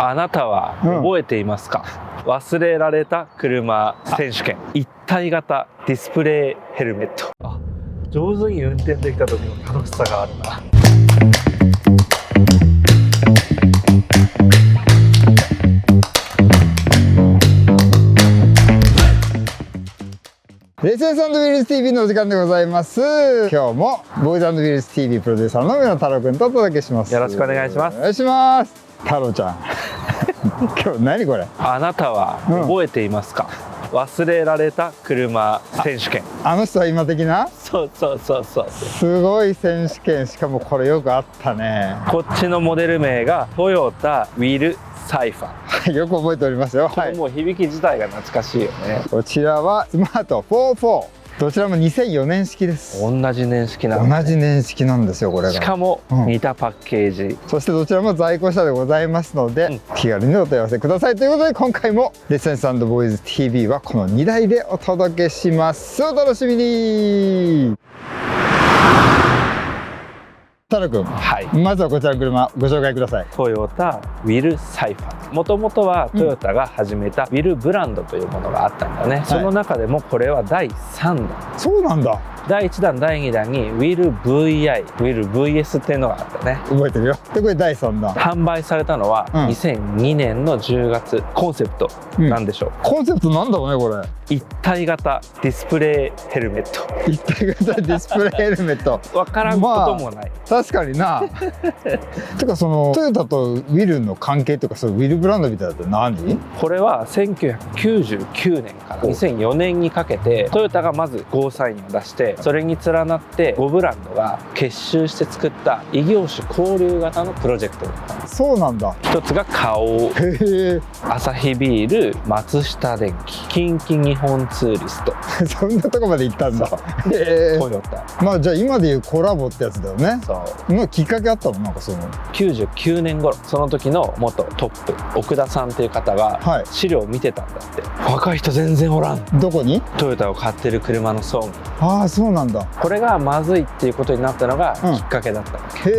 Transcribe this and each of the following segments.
あなたは覚えていますか、忘れられた車選手権一体型ディスプレイヘルメット。上手に運転できた時の楽しさがあるな。レッスン&ウィルス TV のお時間でございます。今日もボーイズ&ウィルス TV プロデューサーの上野太郎くんとお届けします。よろしくお願いします。お願いします。太郎ちゃん今日何これ。あなたは覚えていますか、忘れられた車選手権。あの人は今的な。そうすごい選手権。しかもこれよくあったね。こっちのモデル名がトヨタウィルサイファー。よく覚えておりますよ。これもう響き自体が懐かしいよね。こちらはスマート44。どちらも2004年式です。同じ年式なんだ、ね、同じ年式なんですよこれが。しかも似たパッケージ、そしてどちらも在庫車でございますので、気軽にお問い合わせくださいということで、今回もレッスン&ボーイズ TV はこの2台でお届けします。お楽しみに。太郎くん、はい、まずはこちらの車ご紹介ください。トヨタウィルサイファー。もともとはトヨタが始めたウィルブランドというものがあったんだね、その中でもこれは第3弾。そうなんだ。第1弾第2弾にウィル VI、ウィル VS っていうのがあったね。覚えてるよ。でこれ第3弾販売されたのは2002年の10月。コンセプトなんでしょう、コンセプトなんだろうねこれ。一体型ディスプレイヘルメット。一体型ディスプレイヘルメット分からんこともない、確かになてかそのトヨタとウィルの関係とか、そのウィルブランドみたいなのって何？これは1999年から2004年にかけてトヨタがまずゴーサインを出して、それに連なって5ブランドが結集して作った異業種交流型のプロジェクトだった。そうなんだ。一つが花王、へえ。アサヒビール、松下電器、近畿日本ツーリストそんなとこまで行ったんだ。へえ。トヨタ。まあじゃあ今でいうコラボってやつだよね。そうのきっかけあったの？なんかその99年頃、その時の元トップ奥田さんっていう方が資料を見てたんだって、若い人全然おらん。どこに？トヨタを買ってる車の層に。ああそうなんだ。これがまずいっていうことになったのがきっかけだったわけ、へ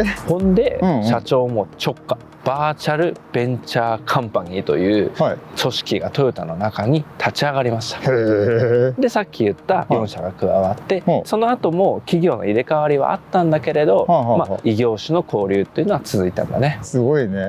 え。ほんで、社長も直下バーチャルベンチャーカンパニーという組織がトヨタの中に立ち上がりました。でさっき言った4社が加わって、その後も企業の入れ替わりはあったんだけれど、異業種の交流っていうのは続いたんだね。すごいね。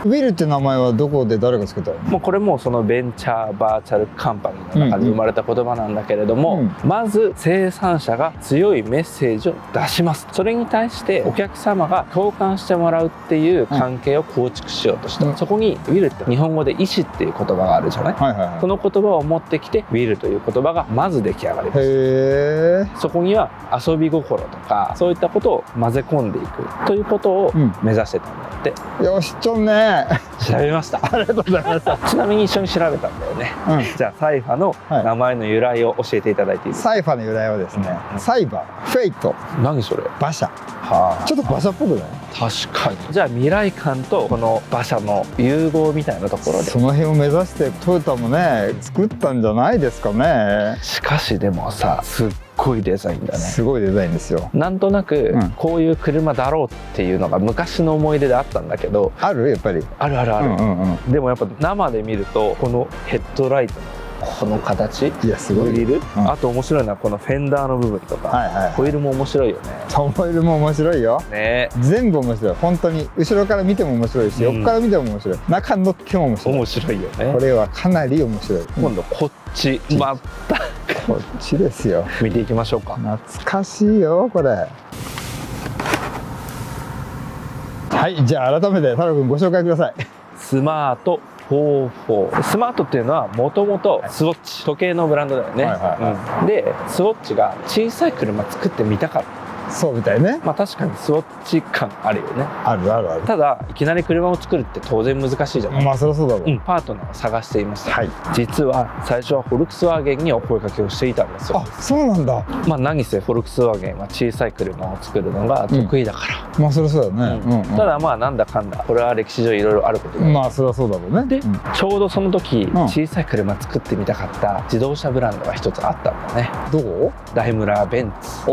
ウィルって名前はどこで誰がつけたの？もうこれもそのベンチャーバーチャルカンパニーの中で生まれた言葉なんだけれども、まず生産者が強いメッセージを出します。それに対してお客様が共感してもらうっていう関係を構築しようとした、そこにウィルって日本語で意志っていう言葉があるじゃない、その言葉を持ってきてウィルという言葉がまず出来上がります。へー。そこには遊び心とかそういったことを混ぜ込んでいくということを目指してたんだって、よしちょんね。調べました。ありがとうございました。ちなみに一緒に調べたんだよね、じゃあサイファの名前の由来を教えていただいていいですか？サイファの由来はですね、サイバー、フェイト。何それ？馬車。ちょっと馬車っぽくない？確かに。じゃあ未来感とこの馬車の融合みたいなところで、その辺を目指してトヨタもね作ったんじゃないですかね。しかしでもさ、すっごいデザインだね。すごいデザインですよ。なんとなくこういう車だろうっていうのが昔の思い出であったんだけど、ある？やっぱりある。でもやっぱ生で見るとこのヘッドライトのこの形、いやすごい。グリル、あと面白いのはこのフェンダーの部分とか、ホイールも面白いよね。ホイールも面白いよね。全部面白い。本当に後ろから見ても面白いし、横から見ても面白い、中乗っても面白い。面白いよね。これはかなり面白い。今度こっち、またこっちですよ。見ていきましょうか。懐かしいよこれ。はい、じゃあ改めて太郎くんご紹介ください。スマート44。スマートっていうのはもともとスウォッチ、時計のブランドだよね。でスウォッチが小さい車作ってみたかった。そうみたいね。まあ確かにスウォッチ感あるよね。あるあるある。ただいきなり車を作るって当然難しいじゃない。まあそりゃそうだろう。パートナーを探していました。はい。実は最初はフォルクスワーゲンにお声掛けをしていたんですよ。あ、そうなんだ。まあ何せフォルクスワーゲンは小さい車を作るのが得意だから。まあそりゃそうだね。ただまあなんだかんだこれは歴史上いろいろあることで。まあそりゃそうだろうね。でちょうどその時小さい車作ってみたかった自動車ブランドが一つあったんだね。どう？ダイムラーベンツ。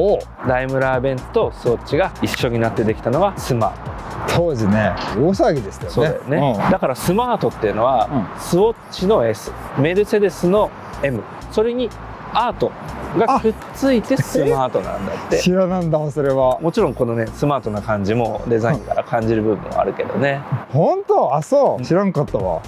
ダイムラーベンツとスウォッチが一緒になってできたのがスマート。当時ね大騒ぎでしたよね。そうだよね、だからスマートっていうのは、スウォッチの S、 メルセデスの M、 それにアートがくっついてスマートなんだって。知らなんだそれは。もちろんこのねスマートな感じもデザインから感じる部分はあるけどね。本当？あ、そう知らんかったわ。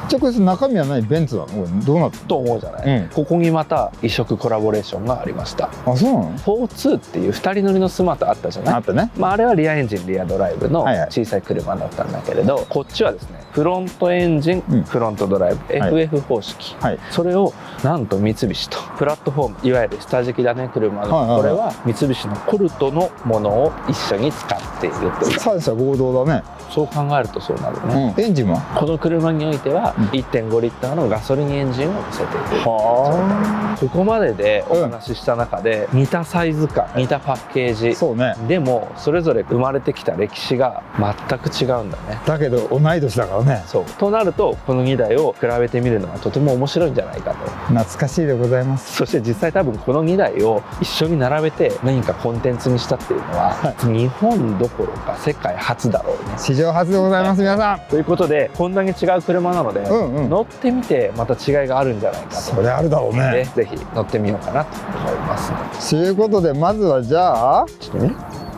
じゃあこれ中身は何？ベンツなの？どうなってると思うじゃない、ここにまた異色コラボレーションがありました。あ、そうなの？42っていう2人乗りのスマートあったじゃない。あったね。あれはリアエンジンリアドライブの小さい車だったんだけれど、こっちはですねフロントエンジン、フロントドライブ、FF 方式、それをなんと三菱とプラットフォーム、いわゆる下敷きだね車の、これは三菱のコルトのものを一緒に使っているという。三者合同だね。そう考えるとそうなるね、エンジンはこの車においては 1.5 リッターのガソリンエンジンを乗せている。ここまででお話しした中で、似たサイズ感、似たパッケージ、そうね、でもそれぞれ生まれてきた歴史が全く違うんだね。だけど同い年だからね。そうとなるとこの2台を比べてみるのはとても面白いんじゃないかと。懐かしいでございます。そして実際多分この2台を一緒に並べて何かコンテンツにしたっていうのは、日本どころか世界初だろうね。史上初でございます、皆さん。ということでこんなに違う車なので、乗ってみてまた違いがあるんじゃないかと。それあるだろうね。ぜひ乗ってみようかなと思いますということでまずはじゃあ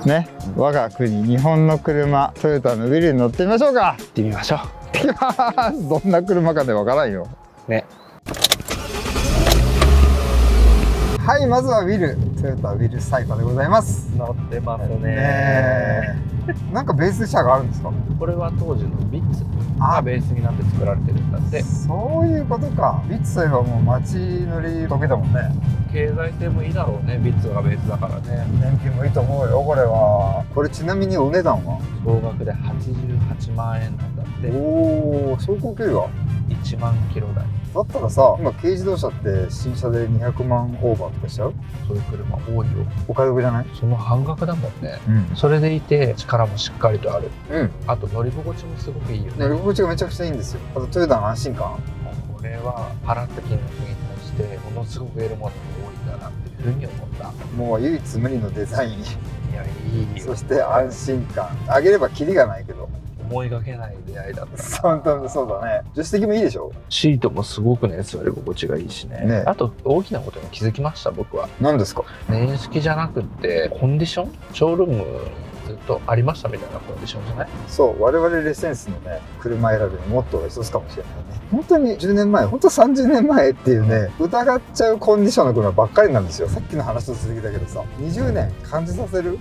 ね、我が国日本の車トヨタのウィルに乗ってみましょうか。行ってみましょう。どんな車かでわからんよね。はい、まずはウィル、トヨタウィルサイパーでございます。乗ってますね。なんかベース車があるんですか？これは当時のビッツがベースになって作られてるんだって。そういうことか。ビッツといえばもう街乗り得意だもんね。経済性もいいだろうね、ビッツがベースだからね。燃費もいいと思うよ、これは。これちなみにお値段は？総額で88万円なんだって。おお、走行距離は1万キロ台。だったらさ、今軽自動車って新車で200万オーバーとかしちゃう？そういう車多いよ。お買い得じゃない？その半額だもんね、それでいて力もしっかりとある、あと乗り心地もすごくいいよね。乗り心地がめちゃくちゃいいんですよ。あとトヨタの安心感。これは払った金額に対してものすごく得るものが多いんだなっていうふうに思った。もう唯一無二のデザイン。いや、いいよ。そして安心感。あげればキリがないけど。思いがけない出会いだった。本当にそうだね。助手席もいいでしょ。シートもすごくね、座り心地がいいしね。あと大きなことに気づきました、僕は。何ですか？年式じゃなくってコンディション、ショールームずっとありましたみたいなコンディションじゃない？そう、我々レセンスのね、車選びのモットーが一つかもしれないね。本当に10年前、本当30年前っていうね、疑っちゃうコンディションの車ばっかりなんですよ。さっきの話と続きだけどさ、20年感じさせる？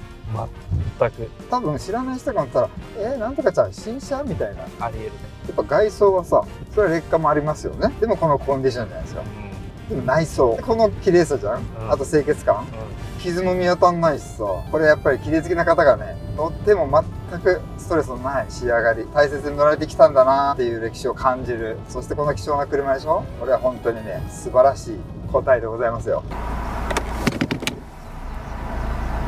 全く。多分知らない人が見たら「なんとかちゃん新車?」みたいな。ありえるね。やっぱ外装はさ、それは劣化もありますよね。でもこのコンディションじゃないですか。でも内装、この綺麗さじゃん、あと清潔感、傷も見当たんないしさ、これやっぱり綺麗好きな方がね乗っても全くストレスのない仕上がり、大切に乗られてきたんだなっていう歴史を感じる。そしてこの貴重な車でしょ。これは本当にね素晴らしい答えでございますよ。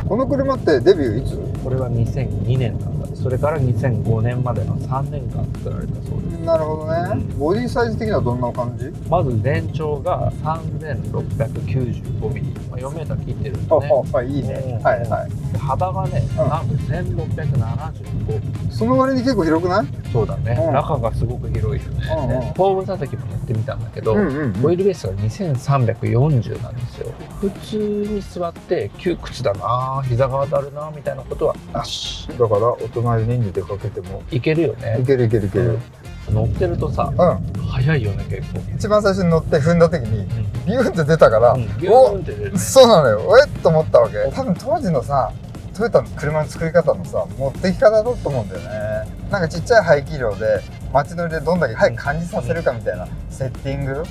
この車ってデビューいつ？これは2002年なんだ。それから2005年までの3年間作られたそうです。なるほどね、ボディサイズ的にはどんな感じ？まず全長が3695ミリ、4メーター切ってるんでね。いいね。はいはい。幅がね、なんと1675。その割に結構広くない？そうだね、中がすごく広いよね。後部座席も乗ってみたんだけど、ホイールベースが2340なんですよ。普通に座って窮屈だな、膝が当たるなみたいなことはなし。だからお隣に出かけてもいけるよね。いけるいけるいける。乗ってるとさ、速いよね結構。一番最初に乗って踏んだ時にビューンって出たから、お、そうなのよ、えっと思ったわけ。多分当時のさトヨタの車の作り方のさ持ってき方だと思うんだよね。なんかちっちゃい排気量で街乗りでどんだけ速く感じさせるかみたいなセッティング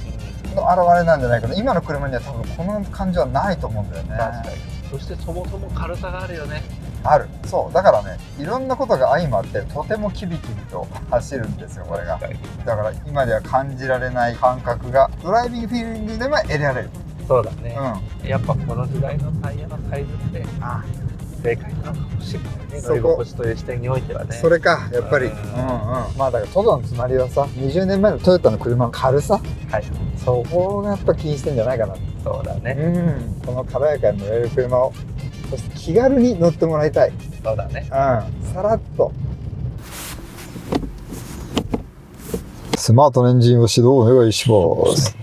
の表れなんじゃないかな。今の車には多分この感じはないと思うんだよね。確かに。そしてそもそも軽さがあるよね。ある。そうだからね、いろんなことが相まってとてもキビキビと走るんですよこれが。だから今では感じられない感覚がドライビングフィーリングでも得られる。そうだね、やっぱこの時代のタイヤのサイズって正解なのかもしれないね。乗り心地という視点においてはね。それかやっぱり、まあだからトヨタの隣はさ、20年前のトヨタの車の軽さ、そこがやっぱ気にしてんじゃないかな。そうだね。うん、この軽やかに乗れる車を、そして気軽に乗ってもらいたい。そうだね。うん、さらっと。スマートなエンジンを始動お願いします。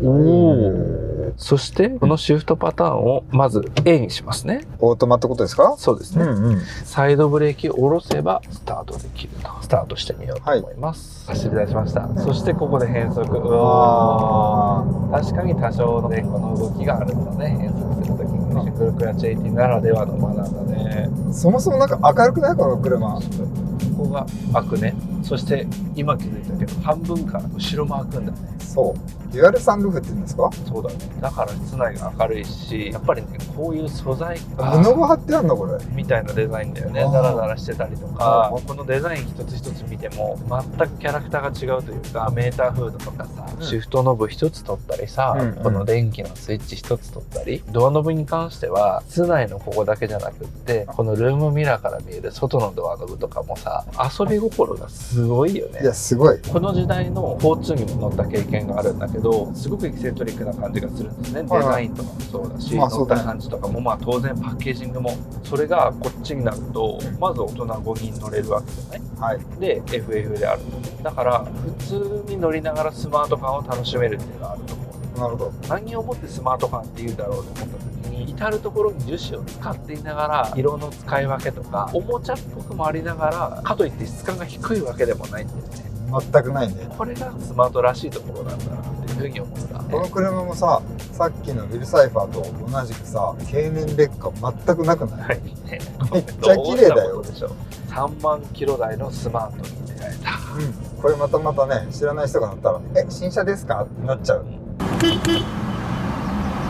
おお。そしてこのシフトパターンをまず A にしますね。オートマってことですか？そうですね。うんうん。サイドブレーキを下ろせばスタートできると。スタートしてみようと思います。走り出しました。そしてここで変速。確かに多少の前後の動きがあるんだね。変速するときにシングルクラッチ80ならではのマナーだね。そもそもなんか明るくないこの車。ここが開くね。そして今気づいたけど半分から後ろも開くんだね。そう。デュアルサンルーフって言うんですか？そうだね。だから室内が明るいし、やっぱりね、こういう素材布が貼ってあるのこれ。みたいなデザインだよね。ダラダラしてたりとか、このデザイン一つ一つ見ても全くキャラクターが違うというか、メーターフードとかさ、シフトノブ一つ取ったりさ、この電気のスイッチ一つ取ったり、ドアノブに関しては室内のここだけじゃなくって、このルームミラーから見える外のドアノブとかもさ、遊び心がすごいよね。いやすごい。この時代の4-2にも乗った経験があるんだけど、すごくエキセントリックな感じがするんですね。デザインとかもそうだし、乗った感じとかも当然パッケージングも、それがこっちになると、まず大人5人乗れるわけじゃない、はい、で FF である。だから普通に乗りながらスマート感を楽しめるっていうのがあると思う。なるほど。何をもってスマート感って言うんだろうと思った時に、至る所に樹脂を使っていながら色の使い分けとかおもちゃっぽくもありながら、かといって質感が低いわけでもないんだよね。全くないね。これがスマートらしいところなんだなっていうふうに思った、ね。この車もさっきのウィルサイファーと同じくさ、経年劣化全くなくない？ね、めっちゃ綺麗だよ。3万キロ台のスマートに出会えた。これまたね、知らない人が乗ったら「新車ですか？」ってなっちゃう。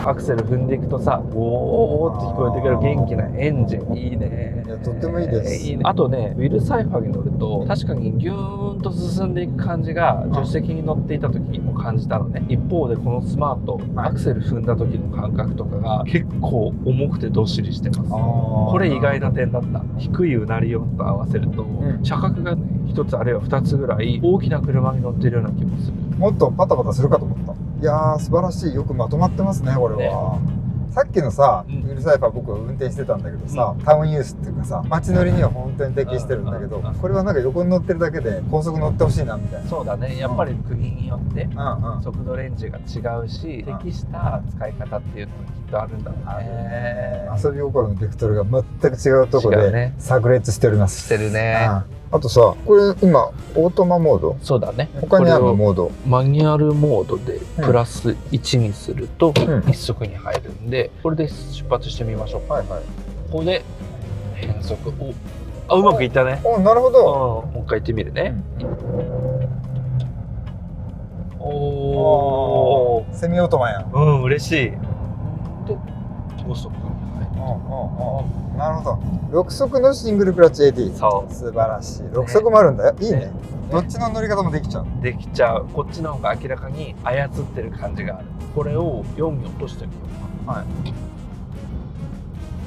アクセル踏んでいくとさ、おーって聞こえてくる元気なエンジン、いいね。いやとってもいいです。いいね。あとね、ウィルサイファーに乗ると確かにギューンと進んでいく感じが助手席に乗っていた時にも感じたのね。一方でこのスマート、アクセル踏んだ時の感覚とかが結構重くてどっしりしてます。これ意外な点だった。低いうなり音と合わせると、車格がね1つあるいは2つぐらい大きな車に乗ってるような気もする。もっとパタパタするかと思った。いやー素晴らしい。よくまとまってますねこれは。さっきのさ、ウィルサイファー僕は運転してたんだけどさ、タウンユースっていうかさ、街乗りには本当に適してるんだけど、これはなんか横に乗ってるだけで高速乗ってほしいなみたいな。そうだね。やっぱり国によって速度レンジが違うし、適した使い方っていうのがきっとあるんだろうね。遊び心のベクトルが全く違うところで炸裂しております。してるね。あとさ、これ今オートマモード。そうだね。他にあるモード。マニュアルモードでプラス1にすると一速に入るんで、これで出発してみましょう。はいはい。ここで変速。うまくいったね。なるほど。もう一回行ってみるね。おー、セミオートマや。嬉しい。で5速。なるほど。6速のシングルクラッチ AT。そう素晴らしい。6速もあるんだよ。いいね。どっちの乗り方もできちゃう。できちゃう。こっちの方が明らかに操ってる感じがある。これを4に落としてみようか。はい。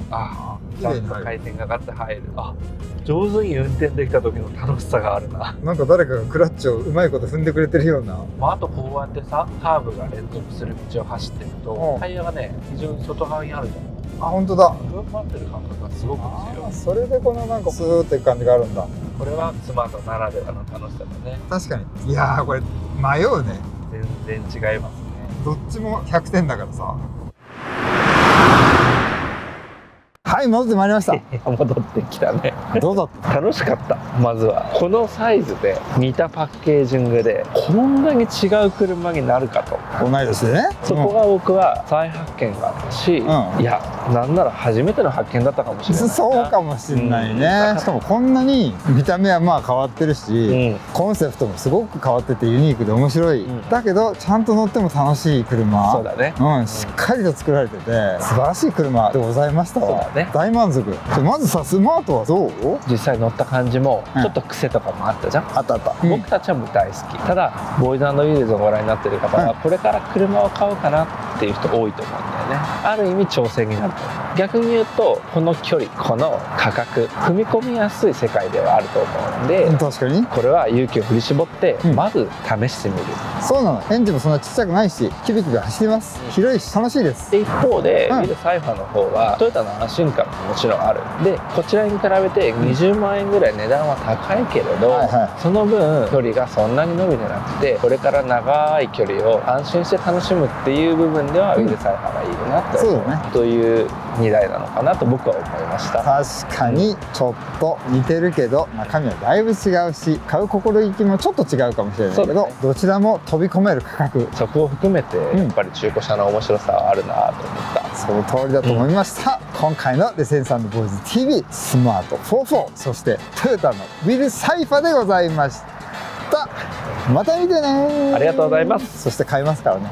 ああ、ちゃんと回転がかって入る。あ、上手に運転できた時の楽しさがあるな。なんか誰かがクラッチをうまいこと踏んでくれてるような。あとこうやってさ、カーブが連続する道を走ってると、タイヤがね非常に外側にあるじゃん。あ、本当だ。踏ん張ってる感覚がすごく強い。それでこのなんかスーって感じがあるんだ。これはスマートならではの楽しさだね。確かに。いやーこれ迷うね。全然違いますね。どっちも100点だからさ。はい、戻ってまいりました。戻ってきたね。どうだった？楽しかった。まずはこのサイズで似たパッケージングでこんなに違う車になるかと。同い年でね。そこが僕は再発見があったし、いやなんなら初めての発見だったかもしれない。そうかもしれないね。しかもこんなに見た目はまあ変わってるし、コンセプトもすごく変わっててユニークで面白い。だけどちゃんと乗っても楽しい車。そうだね。しっかりと作られてて素晴らしい車でございましたわ。大満足。まずさ、スマートはどう？実際乗った感じもちょっと癖とかもあったじゃん。あったあった。僕たちはもう大好き。ただボーイズ&ウィールズをご覧になっている方はこれから車を買うかなっていう人多いと思うんだよね。ある意味挑戦になると思う。逆に言うとこの距離この価格踏み込みやすい世界ではあると思うんで、確かにこれは勇気を振り絞ってうんまず試してみる、そうなの。エンジンもそんなちっちゃくないしキビキビ走ります。広いし楽しいです。で一方で、うんウィルサイファーの方はトヨタの安心感ももちろんある。でこちらに比べて20万円ぐらい値段は高いけれど、はいはいその分距離がそんなに伸びてなくてこれから長い距離を安心して楽しむっていう部分では、ウィルサイファーがいいなとそうだね。という2台なのかなと僕は思いました。確かにちょっと似てるけど中身はだいぶ違うし買う心意気もちょっと違うかもしれないけど、そうだねどちらも飛び込める価格。そこを含めてやっぱり中古車の面白さはあるなと思った。その通りだと思いました、今回のレセンサンドボーイズ TV スマート44そしてトヨタのウィルサイファーでございました。また見てね。ありがとうございます。そして買いますからね。